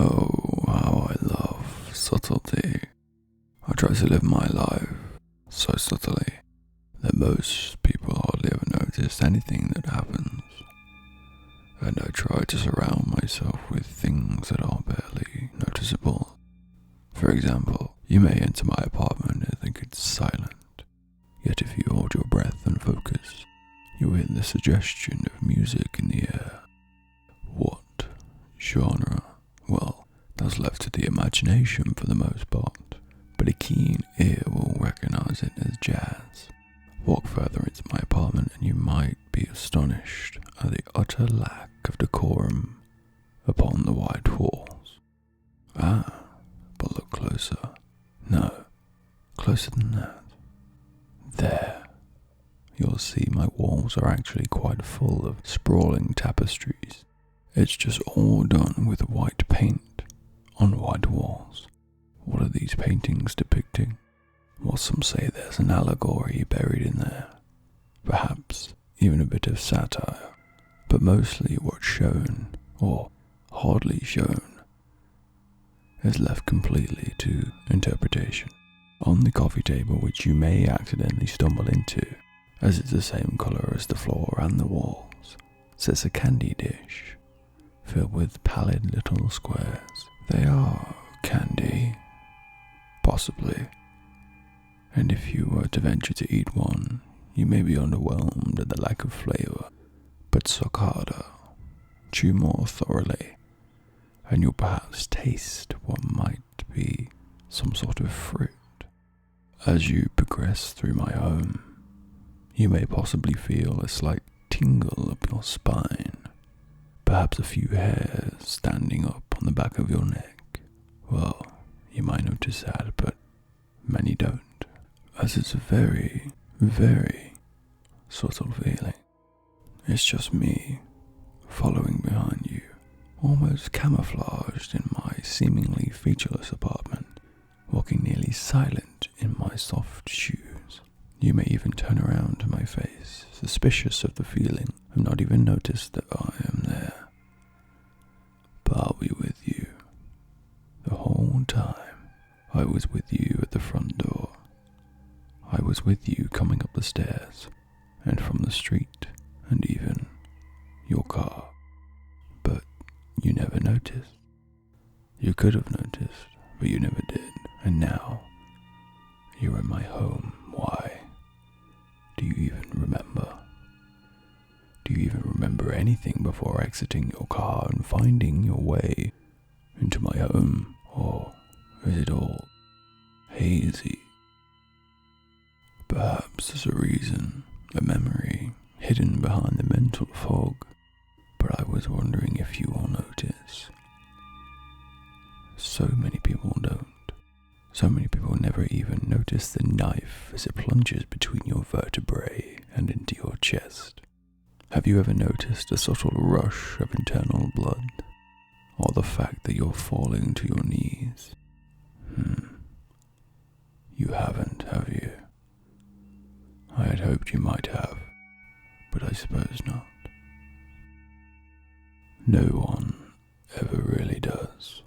Oh, how I love subtlety. I try to live my life so subtly that most people hardly ever notice anything that happens. And I try to surround myself with things that are barely noticeable. For example, you may enter my apartment and think it's silent, yet if you hold your breath and focus, you'll hear the suggestion of music in the air. What genre? Well, that's left to the imagination for the most part, but a keen ear will recognize it as jazz. Walk further into my apartment and you might be astonished at the utter lack of decorum upon the white walls. But look closer. No, closer than that. There. You'll see my walls are actually quite full of sprawling tapestries. It's just all done with white paint on white walls. What are these paintings depicting? Well, some say there's an allegory buried in there. Perhaps even a bit of satire. But mostly what's shown, or hardly shown, is left completely to interpretation. On the coffee table, which you may accidentally stumble into, as it's the same colour as the floor and the walls, sits a candy dish filled with pallid little squares. They are candy, possibly, and if you were to venture to eat one, you may be underwhelmed at the lack of flavour, but suck harder, chew more thoroughly, and you'll perhaps taste what might be some sort of fruit. As you progress through my home, you may possibly feel a slight tingle up your spine, perhaps a few hairs standing up on the back of your neck. Well, you might notice that, but many don't, as it's a very, very subtle feeling. It's just me following behind you, almost camouflaged in my seemingly featureless apartment, walking nearly silent in my soft shoes. You may even turn around to my face, suspicious of the feeling, and not even notice that I am there. But I'll be with you the whole time. I was with you at the front door. I was with you coming up the stairs, and from the street, and even your car. But you never noticed. You could have noticed, but you never did. And now, you're in my home. Why? Do you even remember? Do you even remember anything before exiting your car and finding your way into my home? Or is it all hazy? Perhaps there's a reason, a memory hidden behind the mental fog, but I was wondering if you all notice. So many people don't. So many people never even notice the knife as it plunges between your vertebrae and into your chest. Have you ever noticed a subtle rush of internal blood? Or the fact that you're falling to your knees? You haven't, have you? I had hoped you might have, but I suppose not. No one ever really does.